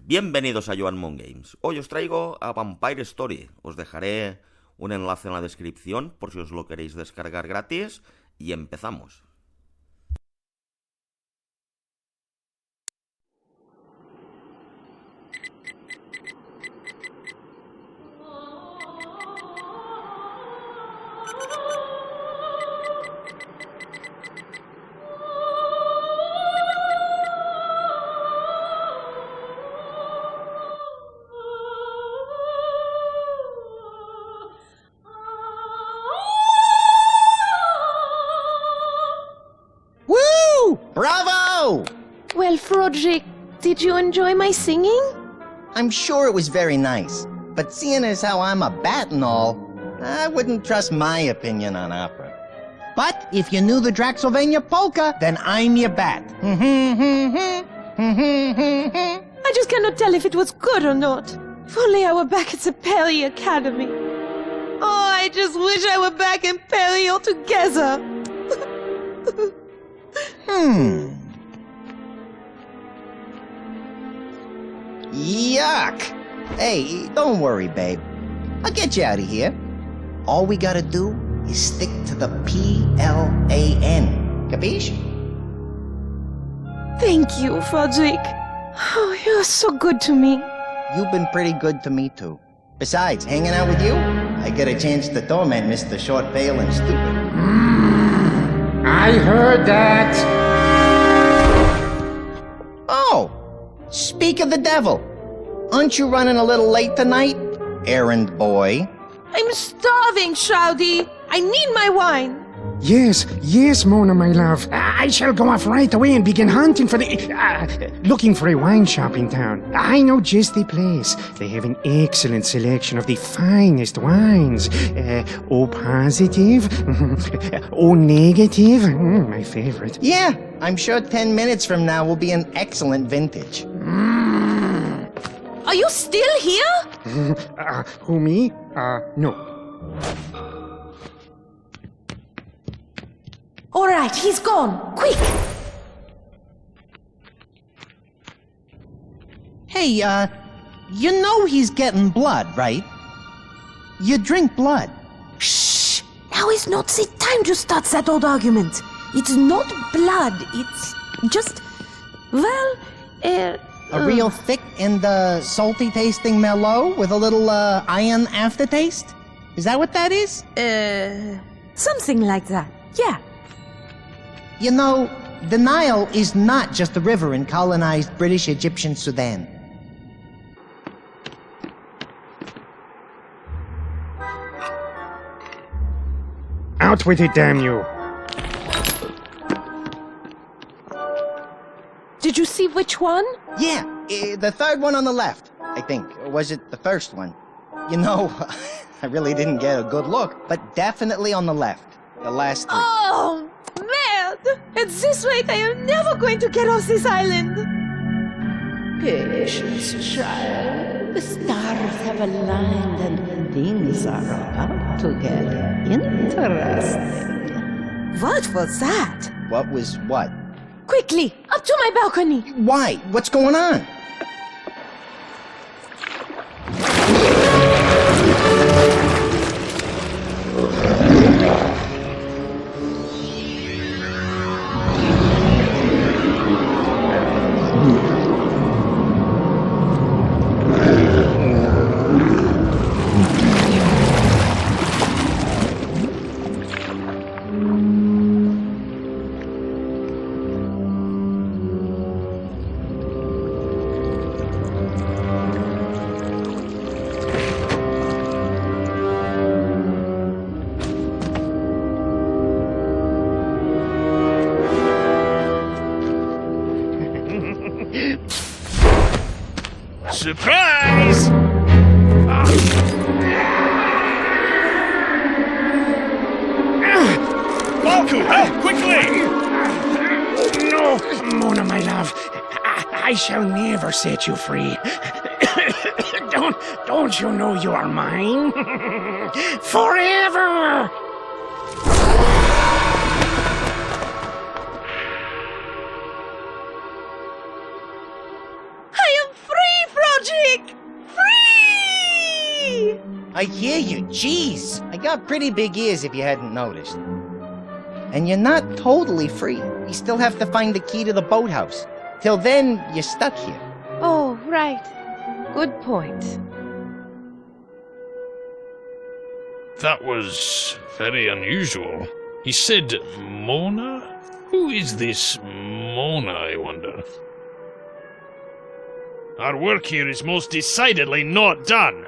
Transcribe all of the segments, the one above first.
Bienvenidos a Joan Mon Games. Hoy os traigo a Vampire Story. Os dejaré un enlace en la descripción por si os lo queréis descargar gratis y empezamos. Bravo! Well, Froderick, did you enjoy my singing? I'm sure it was very nice, but seeing as how I'm a bat and all, I wouldn't trust my opinion on opera. But if you knew the Draxylvania polka, then I'm your bat. I just cannot tell if it was good or not. If only I were back at the Pelly Academy. Oh, I just wish I were back in Pelly altogether. Yuck! Hey, don't worry, babe. I'll get you out of here. All we gotta do is stick to the P-L-A-N. Capiche? Thank you, Froderick. Oh, you're so good to me. You've been pretty good to me, too. Besides, hanging out with you, I get a chance to torment Mr. Short, Pale, and Stupid. I heard that. Oh! Speak of the devil. Aren't you running a little late tonight, errand boy? I'm starving, Shouty. I need my wine. Yes, Mona, my love. I shall go off right away and begin hunting for looking for a wine shop in town. I know just the place. They have an excellent selection of the finest wines. O positive, O negative, my favorite. Yeah, I'm sure 10 minutes from now will be an excellent vintage. Are you still here? Who, me? No. All right, he's gone. Quick! Hey, you know he's getting blood, right? You drink blood. Shh! Now is not the time to start that old argument. It's not blood, it's just... well, A real thick and, salty tasting Merlot with a little, iron aftertaste? Is that what that is? something like that. Yeah. You know, the Nile is not just a river in colonized British Egyptian Sudan. Out with it, damn you. Did you see which one? Yeah, the third one on the left, I think. Or was it the first one? You know, I really didn't get a good look, but definitely on the left. The last three. Oh, man! At this rate, I am never going to get off this island. Patience, child. The stars have aligned and things are about to get interesting. What was that? What was what? Quickly, up to my balcony. Why? What's going on? Surprise! Balku, quickly! No, Mona, my love. I shall never set you free. Don't you know you are mine? Forever! I am free, break free! I hear you. Jeez. I got pretty big ears if you hadn't noticed. And you're not totally free. You still have to find the key to the boathouse. Till then, you're stuck here. Oh, right. Good point. That was very unusual. He said Mona? Who is this Mona, I wonder? Our work here is most decidedly not done.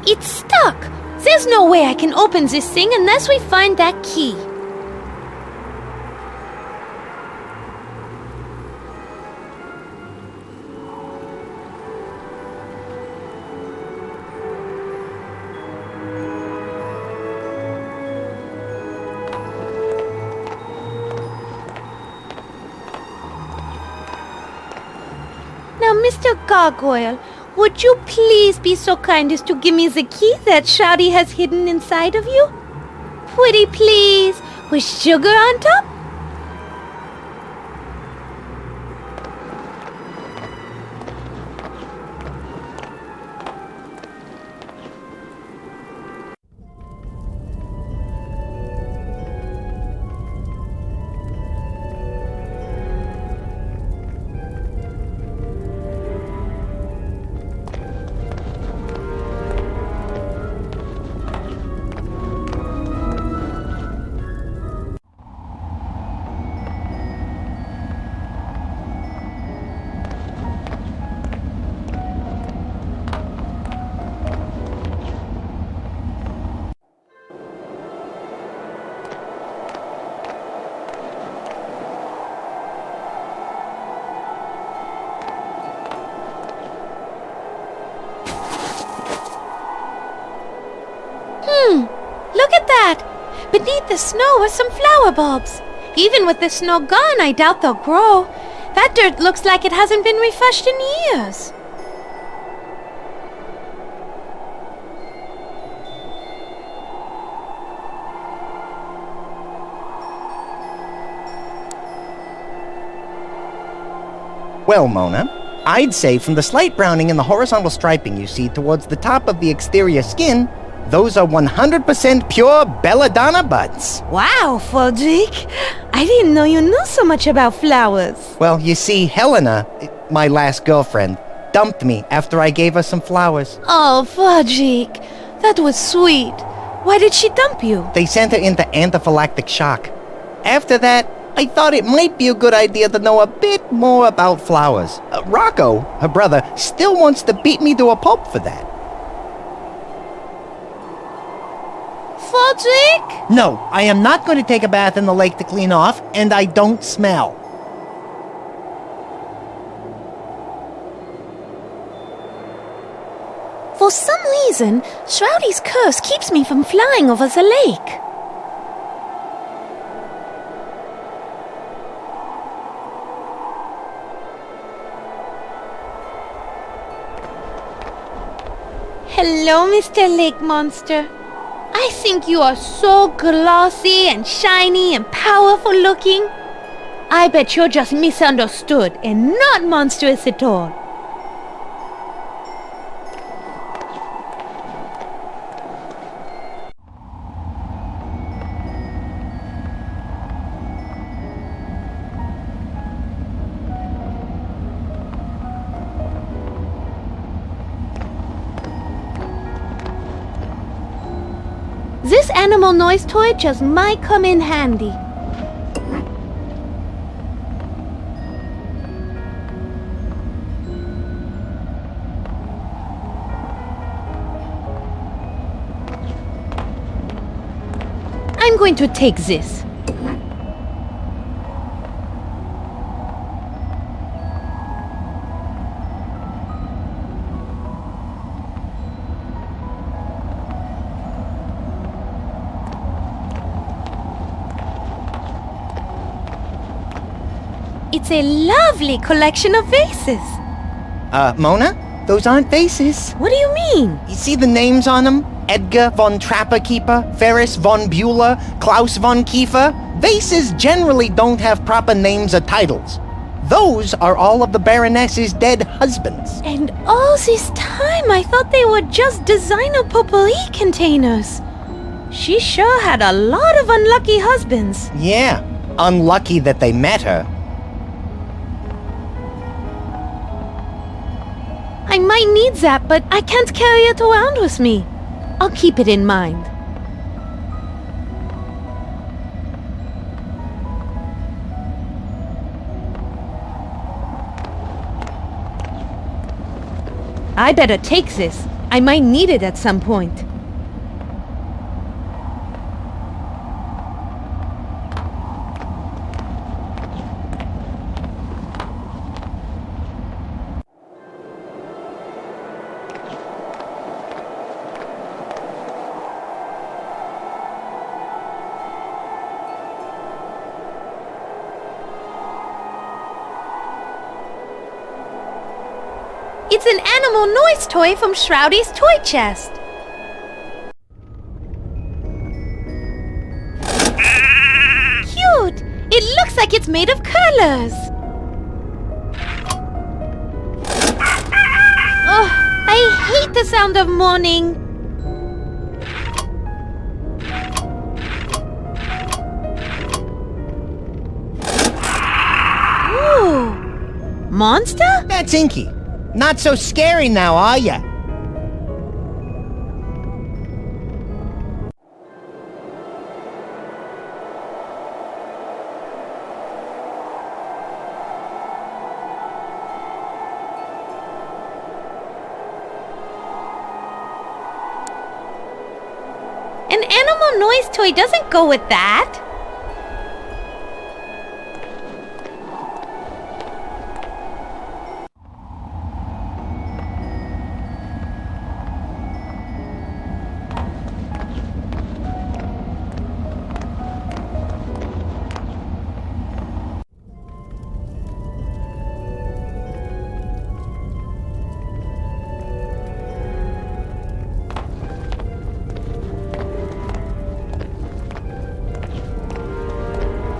It's stuck! There's no way I can open this thing unless we find that key. Now, Mr. Gargoyle, would you please be so kind as to give me the key that Shouty has hidden inside of you? Pretty please, with sugar on top? Look at that! Beneath the snow are some flower bulbs. Even with the snow gone, I doubt they'll grow. That dirt looks like it hasn't been refreshed in years. Well, Mona, I'd say from the slight browning and the horizontal striping you see towards the top of the exterior skin, those are 100% pure belladonna buds. Wow, Fodrick. I didn't know you knew so much about flowers. Well, you see, Helena, my last girlfriend, dumped me after I gave her some flowers. Oh, Fodrick. That was sweet. Why did she dump you? They sent her into anaphylactic shock. After that, I thought it might be a good idea to know a bit more about flowers. Rocco, her brother, still wants to beat me to a pulp for that. Fodrick? No, I am not going to take a bath in the lake to clean off, and I don't smell. For some reason, Shroudy's curse keeps me from flying over the lake. Hello, Mr. Lake Monster. I think you are so glossy and shiny and powerful looking. I bet you're just misunderstood and not monstrous at all. This animal noise toy just might come in handy. I'm going to take this. It's a lovely collection of vases. Mona? Those aren't vases. What do you mean? You see the names on them? Edgar von Trapperkeeper, Ferris von Bueller, Klaus von Kiefer? Vases generally don't have proper names or titles. Those are all of the Baroness's dead husbands. And all this time I thought they were just designer potpourri containers. She sure had a lot of unlucky husbands. Yeah, unlucky that they met her. I might need that, but I can't carry it around with me. I'll keep it in mind. I better take this. I might need it at some point. It's an animal noise toy from Shroudy's toy chest. Cute! It looks like it's made of colors. Ugh, I hate the sound of mourning. Ooh. Monster? That's Inky. Not so scary now, are ya? An animal noise toy doesn't go with that.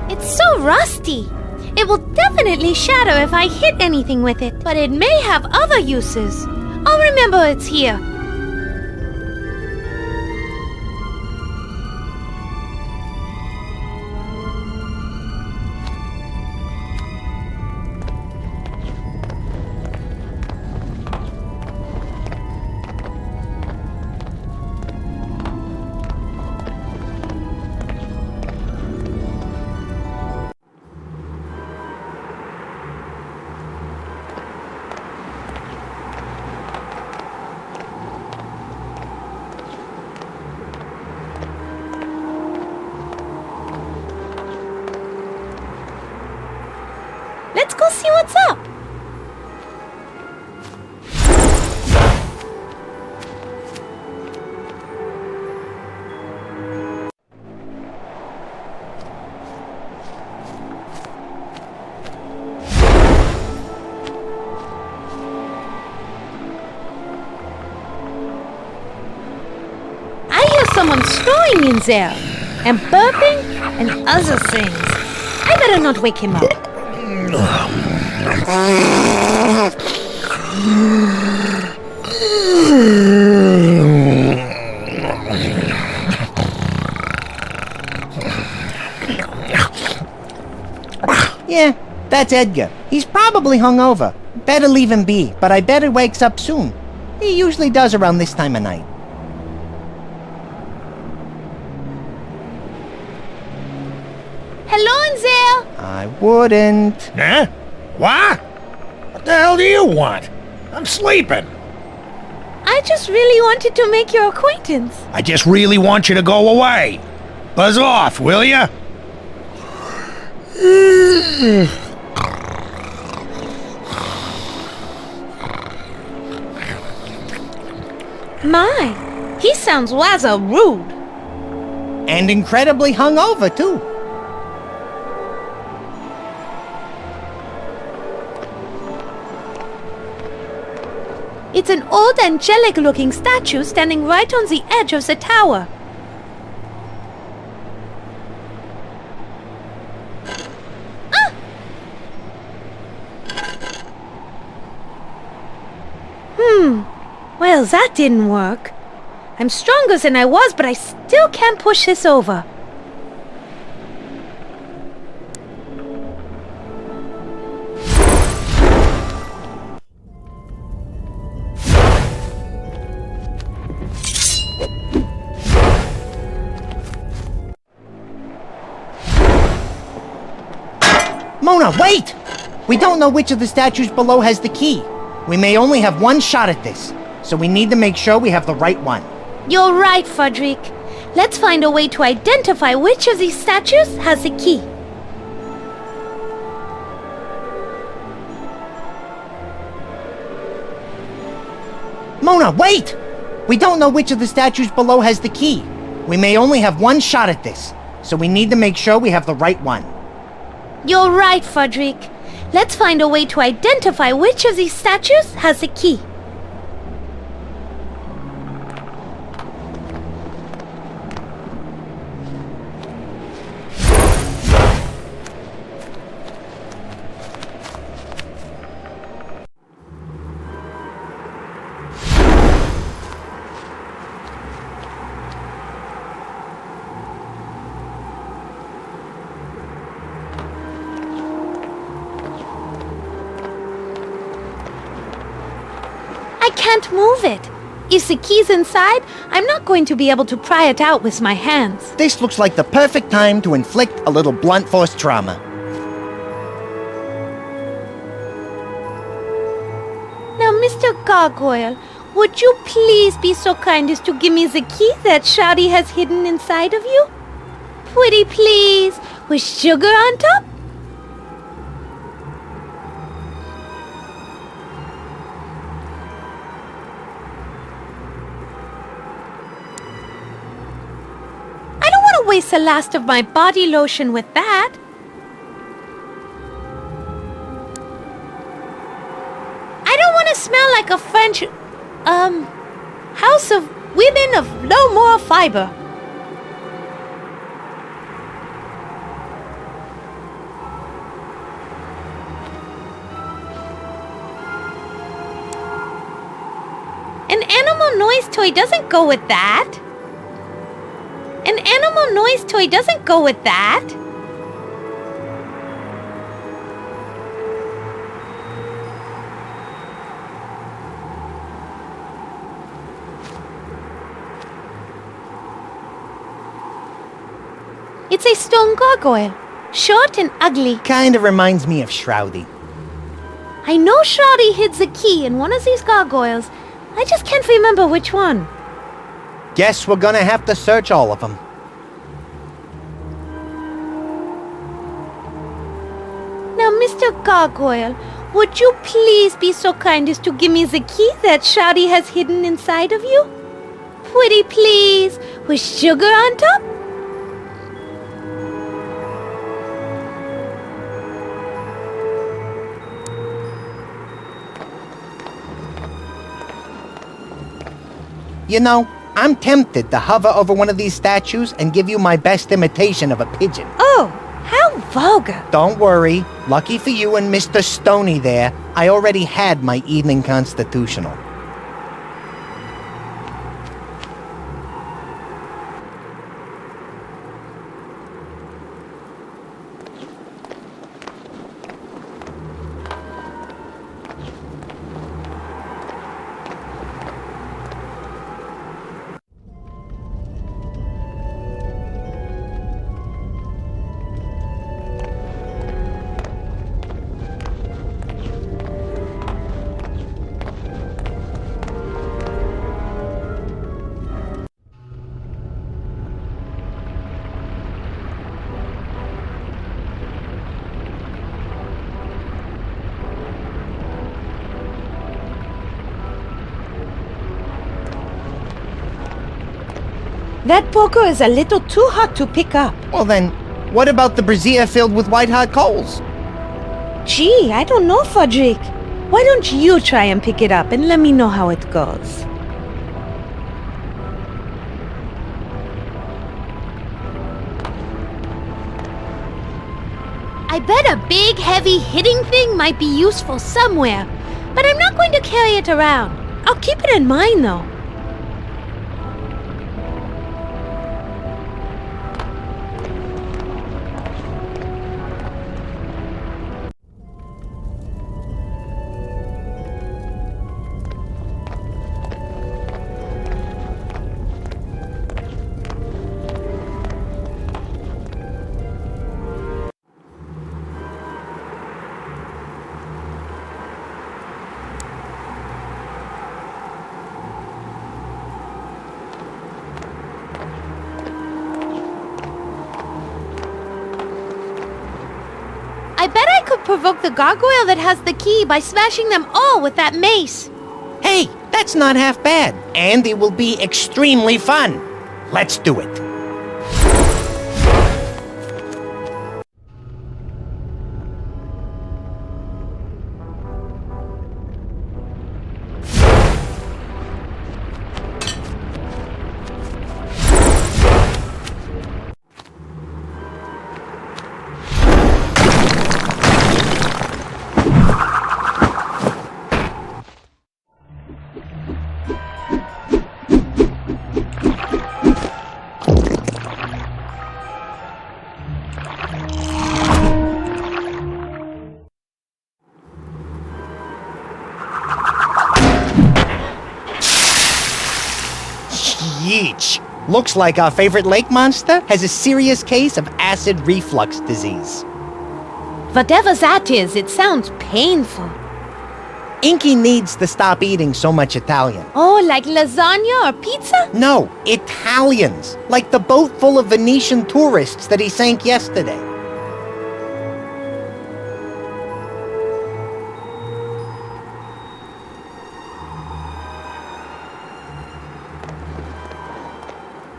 It's so rusty. It will definitely shatter if I hit anything with it, but it may have other uses. I'll remember it's here. Let's go see what's up. Someone snoring in there, and burping, and other things. I better not wake him up. Yeah, that's Edgar. He's probably hungover. Better leave him be, but I bet he wakes up soon. He usually does around this time of night. Hello in there. I wouldn't. Huh? What? What the hell do you want? I'm sleeping. I just really wanted to make your acquaintance. I just really want you to go away. Buzz off, will ya? My, he sounds rather rude. And incredibly hungover, too. It's an old angelic-looking statue standing right on the edge of the tower. Ah! Well, that didn't work. I'm stronger than I was, but I still can't push this over. Mona, wait! We don't know which of the statues below has the key. We may only have one shot at this, so we need to make sure we have the right one. You're right, Frederick. Let's find a way to identify which of these statues has the key. Mona, wait! We don't know which of the statues below has the key. We may only have one shot at this, so we need to make sure we have the right one. You're right, Frederick. Let's find a way to identify which of these statues has the key. I can't move it. If the key's inside, I'm not going to be able to pry it out with my hands. This looks like the perfect time to inflict a little blunt force trauma. Now, Mr. Gargoyle, would you please be so kind as to give me the key that Shawty has hidden inside of you? Pretty please, with sugar on top? Waste the last of my body lotion with that. I don't want to smell like a French, house of women of low moral fiber. An animal noise toy doesn't go with that. An animal noise toy doesn't go with that. It's a stone gargoyle, short and ugly. Kinda reminds me of Shroudy. I know Shroudy hid the key in one of these gargoyles. I just can't remember which one. Guess we're gonna have to search all of them. Now, Mr. Mr. Gargoyle, would you please be so kind as to give me the key that Shouty has hidden inside of you? Pretty please, with sugar on top? You know, I'm tempted to hover over one of these statues and give you my best imitation of a pigeon. Oh, how vulgar. Don't worry. Lucky for you and Mr. Stoney there, I already had my evening constitutional. That poker is a little too hot to pick up. Well then, what about the brazier filled with white-hot coals? Gee, I don't know, Fudrick. Why don't you try and pick it up and let me know how it goes? I bet a big, heavy hitting thing might be useful somewhere, but I'm not going to carry it around. I'll keep it in mind, though. I bet I could provoke the gargoyle that has the key by smashing them all with that mace. Hey, that's not half bad. And it will be extremely fun. Let's do it. Yeech. Looks like our favorite lake monster has a serious case of acid reflux disease. Whatever that is, it sounds painful. Inky needs to stop eating so much Italian. Oh, like lasagna or pizza? No, Italians. Like the boat full of Venetian tourists that he sank yesterday.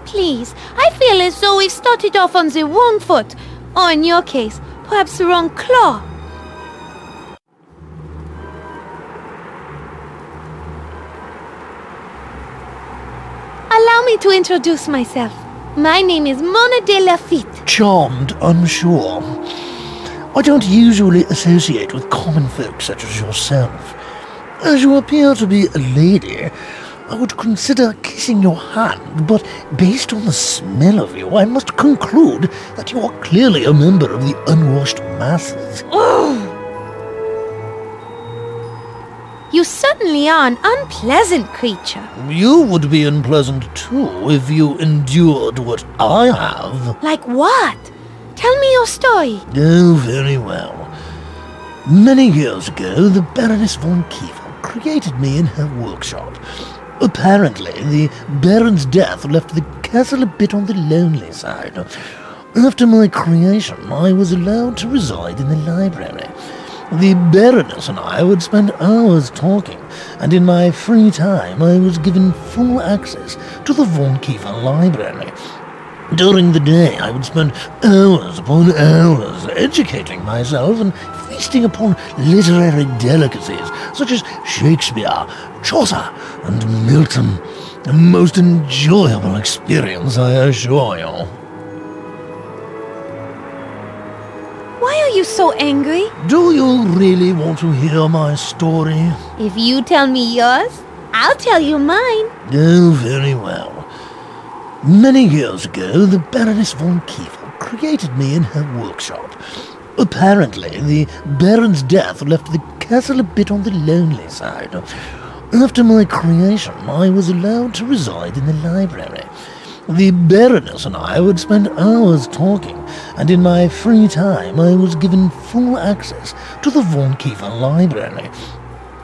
Please, I feel as though we've started off on the wrong foot. Or in your case, perhaps the wrong claw. Allow me to introduce myself. My name is Mona de Lafitte. Charmed, I'm sure. I don't usually associate with common folk such as yourself. As you appear to be a lady, I would consider kissing your hand, but based on the smell of you, I must conclude that you are clearly a member of the unwashed masses. You certainly are an unpleasant creature. You would be unpleasant too if you endured what I have. Like what? Tell me your story. Oh, very well. Many years ago, the Baroness von Kiefer created me in her workshop. Apparently, the Baron's death left the castle a bit on the lonely side. After my creation, I was allowed to reside in the library. The Baroness and I would spend hours talking, and in my free time I was given full access to the Von Kiefer library. During the day I would spend hours upon hours educating myself and feasting upon literary delicacies such as Shakespeare, Chaucer, and Milton. A most enjoyable experience, I assure you. Why are you so angry? Do you really want to hear my story? If you tell me yours, I'll tell you mine. Oh, very well. Many years ago, the Baroness von Kiefer created me in her workshop. Apparently, the Baron's death left the castle a bit on the lonely side. After my creation, I was allowed to reside in the library. The Baroness and I would spend hours talking, and in my free time I was given full access to the Von Kiefer library.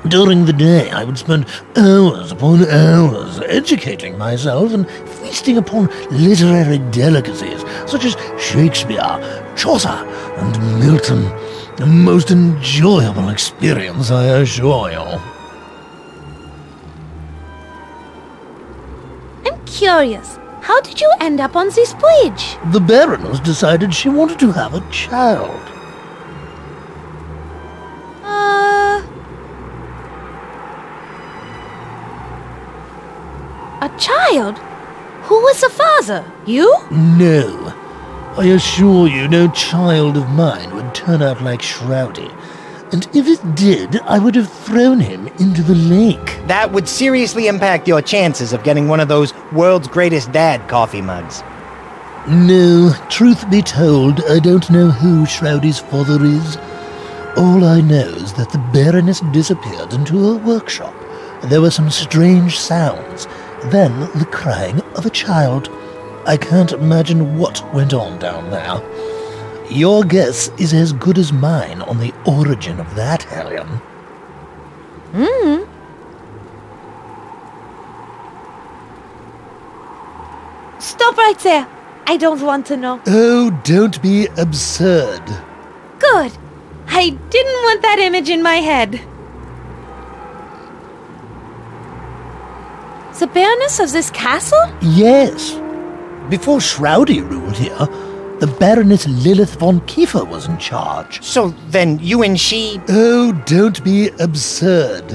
During the day I would spend hours upon hours educating myself and feasting upon literary delicacies such as Shakespeare, Chaucer, and Milton. A most enjoyable experience, I assure you. I'm curious. How did you end up on this bridge? The Baroness decided she wanted to have a child. A child? Who was the father? You? No. I assure you no child of mine would turn out like Shroudy. And if it did, I would have thrown him into the lake. That would seriously impact your chances of getting one of those world's greatest dad coffee mugs. No, truth be told, I don't know who Shroudy's father is. All I know is that the Baroness disappeared into her workshop. There were some strange sounds, then the crying of a child. I can't imagine what went on down there. Your guess is as good as mine on the origin of that hellion. Stop right there. I don't want to know. Oh, don't be absurd. Good. I didn't want that image in my head. The Baroness of this castle? Yes. Before Shroudy ruled here, the Baroness Lilith von Kiefer was in charge. So then you and she... Oh, don't be absurd.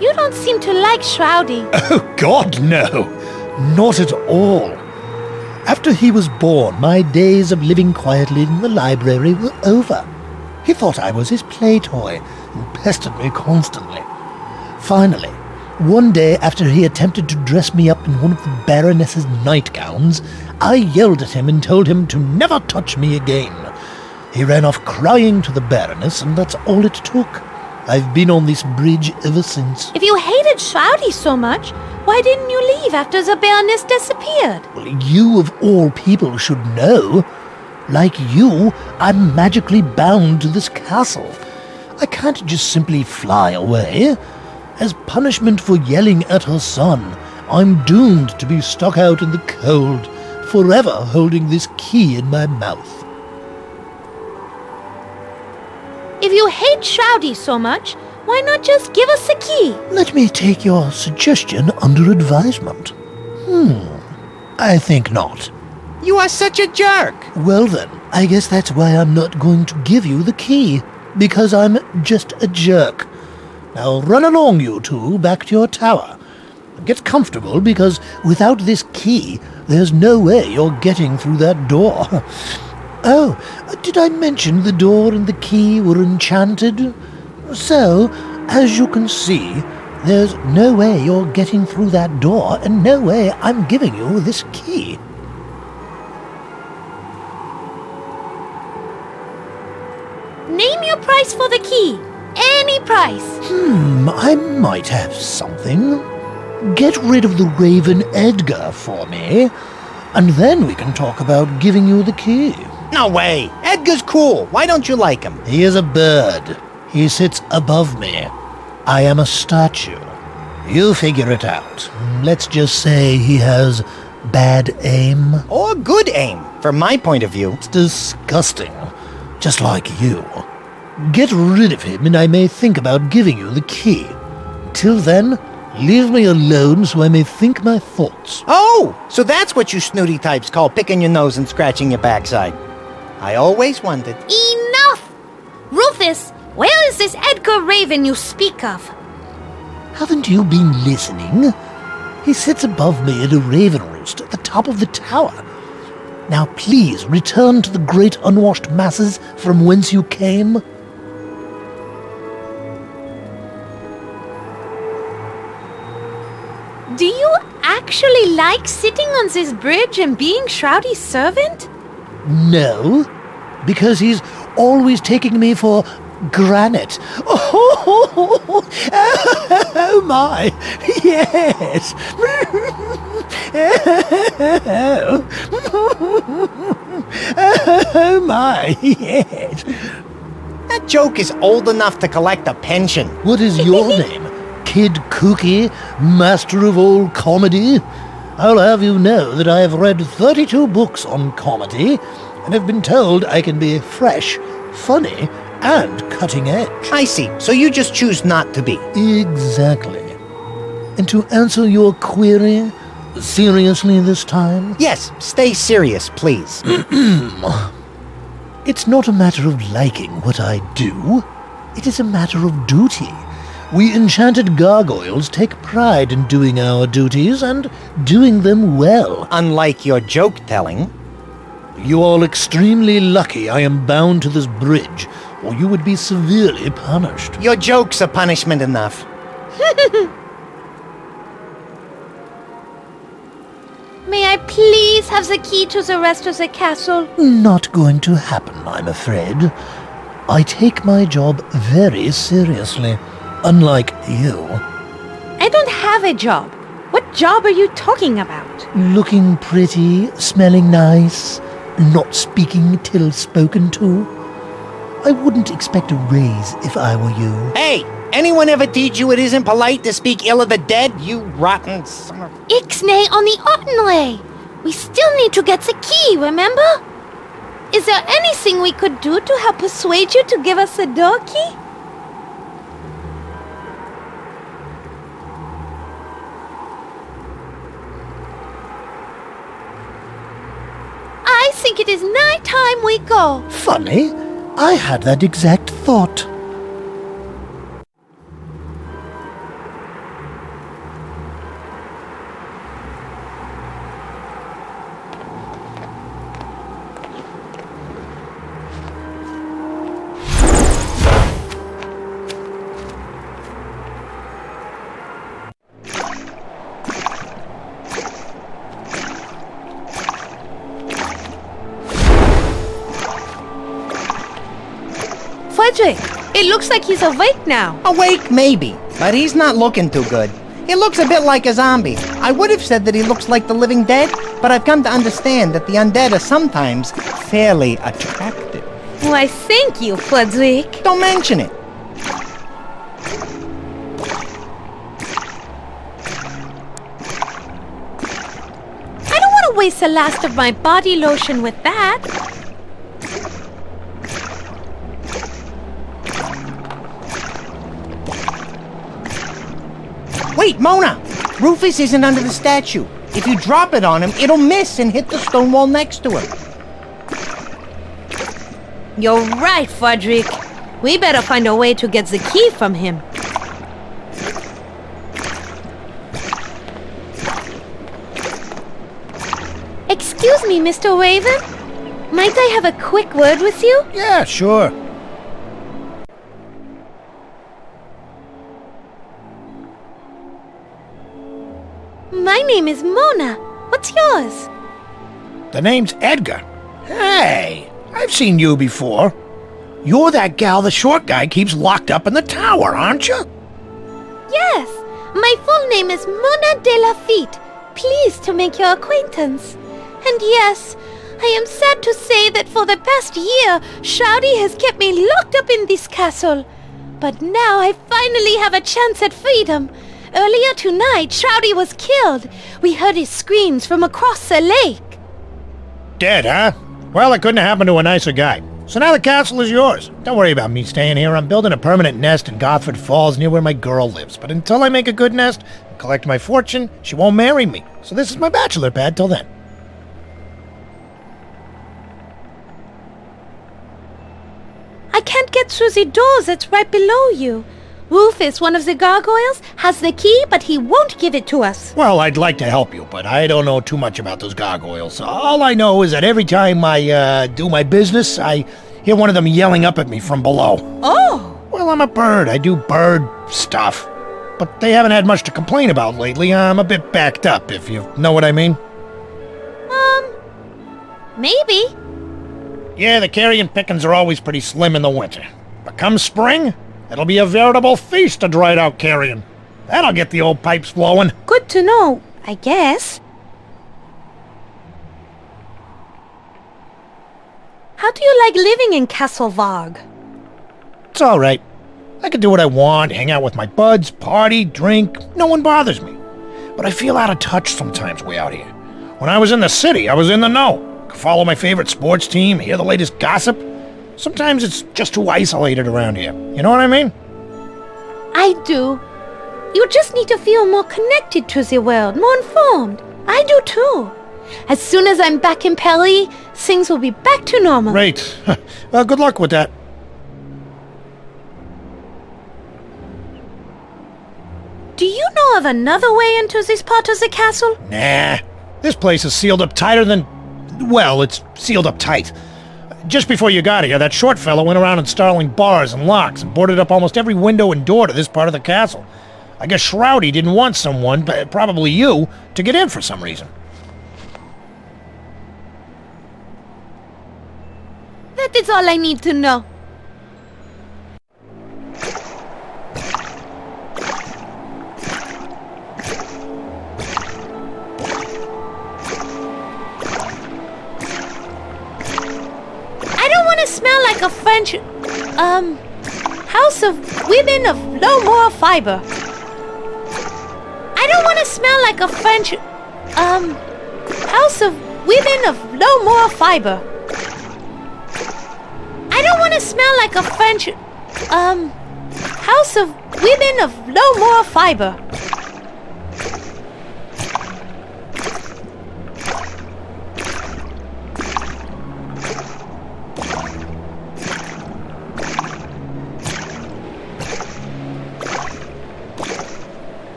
You don't seem to like Shroudy. Oh, God, no. Not at all. After he was born, my days of living quietly in the library were over. He thought I was his play toy and pestered me constantly. Finally, one day after he attempted to dress me up in one of the Baroness's nightgowns, I yelled at him and told him to never touch me again. He ran off crying to the Baroness, and that's all it took. I've been on this bridge ever since. If you hated Shroudy so much, why didn't you leave after the Baroness disappeared? Well, you of all people should know. Like you, I'm magically bound to this castle. I can't just simply fly away. As punishment for yelling at her son, I'm doomed to be stuck out in the cold, forever holding this key in my mouth. If you hate Shroudy so much, why not just give us the key? Let me take your suggestion under advisement. I think not. You are such a jerk! Well then, I guess that's why I'm not going to give you the key. Because I'm just a jerk. Now run along, you two, back to your tower. Get comfortable, because without this key, there's no way you're getting through that door. Oh, did I mention the door and the key were enchanted? So, as you can see, there's no way you're getting through that door, and no way I'm giving you this key. Name your price for the key. Any price. I might have something. Get rid of the Raven Edgar for me, and then we can talk about giving you the key. No way! Edgar's cool. Why don't you like him? He is a bird. He sits above me. I am a statue. You figure it out. Let's just say he has bad aim. Or good aim. From my point of view. It's disgusting. Just like you. Get rid of him and I may think about giving you the key. Till then, leave me alone so I may think my thoughts. Oh, so that's what you snooty types call picking your nose and scratching your backside. I always wondered. Enough! Rufus, where is this Edgar Raven you speak of? Haven't you been listening? He sits above me at a raven roost at the top of the tower. Now please return to the great unwashed masses from whence you came. Do you actually like sitting on this bridge and being Shroudy's servant? No, because he's always taking me for granite. Oh my, yes. Oh my, yes. That joke is old enough to collect a pension. What is your name? Kid Kooky, master of all comedy? I'll have you know that I have read 32 books on comedy and have been told I can be fresh, funny, and cutting edge. I see. So you just choose not to be. Exactly. And to answer your query, seriously this time? Yes, stay serious, please. It's not a matter of liking what I do. It is a matter of duty. We enchanted gargoyles take pride in doing our duties and doing them well. Unlike your joke-telling. You are extremely lucky I am bound to this bridge, or you would be severely punished. Your jokes are punishment enough. May I please have the key to the rest of the castle? Not going to happen, I'm afraid. I take my job very seriously, unlike you. I don't have a job. What job are you talking about? Looking pretty, smelling nice, not speaking till spoken to. I wouldn't expect a raise if I were you. Hey, anyone ever teach you it isn't polite to speak ill of the dead, you rotten son of... Ixnay on the Ottenley. We still need to get the key, remember? Is there anything we could do to help persuade you to give us the door key? I think it is nigh time we go. Funny, I had that exact thought. Frederick, it looks like he's awake now. Awake, maybe, but he's not looking too good. He looks a bit like a zombie. I would have said that he looks like the living dead, but I've come to understand that the undead are sometimes fairly attractive. Why, thank you, Frederick. Don't mention it. I don't want to waste the last of my body lotion with that. Wait, Mona! Rufus isn't under the statue. If you drop it on him, it'll miss and hit the stone wall next to him. You're right, Frederick. We better find a way to get the key from him. Excuse me, Mr. Raven? Might I have a quick word with you? Yeah, sure. My name is Mona. What's yours? The name's Edgar. Hey, I've seen you before. You're that gal the short guy keeps locked up in the tower, aren't you? Yes, my full name is Mona de Lafitte. Pleased to make your acquaintance. And yes, I am sad to say that for the past year, Shroudy has kept me locked up in this castle. But now I finally have a chance at freedom. Earlier tonight, Shroudy was killed. We heard his screams from across the lake. dead, huh? Well, it couldn't have happened to a nicer guy. So now the castle is yours. Don't worry about me staying here. I'm building a permanent nest in Gosford Falls near where my girl lives. But until I make a good nest and collect my fortune, she won't marry me. So this is my bachelor pad till then. I can't get through the doors that's right below you. Rufus, one of the gargoyles, has the key, but he won't give it to us. Well, I'd like to help you, but I don't know too much about those gargoyles. All I know is that every time I do my business, I hear one of them yelling up at me from below. Oh! Well, I'm a bird. I do bird stuff. But they haven't had much to complain about lately. I'm a bit backed up, if you know what I mean. Maybe. Yeah, the carrion pickings are always pretty slim in the winter. But come spring, it'll be a veritable feast of dried out carrion. That'll get the old pipes flowing. Good to know, I guess. How do you like living in Castle Varg? It's all right. I can do what I want, hang out with my buds, party, drink. No one bothers me. But I feel out of touch sometimes way out here. When I was in the city, I was in the know. Could follow my favorite sports team, hear the latest gossip. Sometimes it's just too isolated around here. You know what I mean? I do. You just need to feel more connected to the world, more informed. I do too. As soon as I'm back in Paris, things will be back to normal. Great. Well, good luck with that. Do you know of another way into this part of the castle? Nah. This place is sealed up tighter than... Well, it's sealed up tight. Just before you got here, that short fellow went around installing bars and locks and boarded up almost every window and door to this part of the castle. I guess Shroudy didn't want someone, probably you, to get in for some reason. That is all I need to know. Smell like a French, house of women of low moral fiber. I don't want to smell like a French, house of women of low moral fiber. I don't want to smell like a French, house of women of low moral fiber.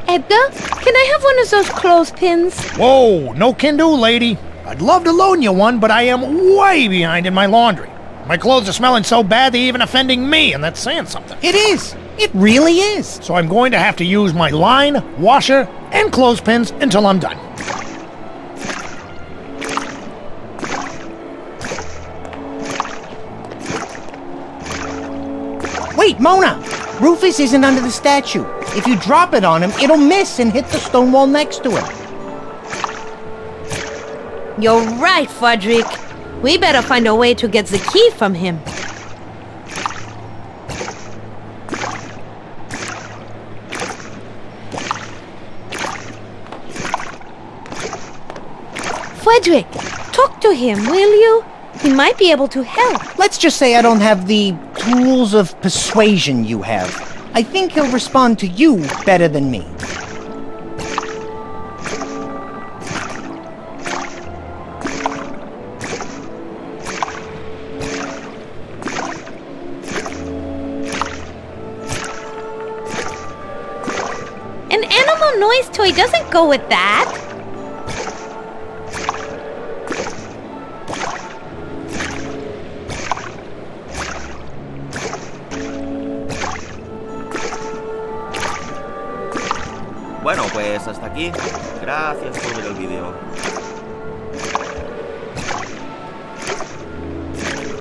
Edgar, can I have one of those clothespins? Whoa, no can do, lady. I'd love to loan you one, but I am way behind in my laundry. My clothes are smelling so bad they're even offending me, and that's saying something. It is. It really is. So I'm going to have to use my line, washer, and clothespins until I'm done. Wait, Mona! Rufus isn't under the statue. If you drop it on him, it'll miss and hit the stone wall next to him. You're right, Frederick. We better find a way to get the key from him. Frederick, talk to him, will you? He might be able to help. Let's just say I don't have the tools of persuasion you have. I think he'll respond to you better than me. An animal noise toy doesn't go with that. Bueno, pues hasta aquí. Gracias por ver el vídeo.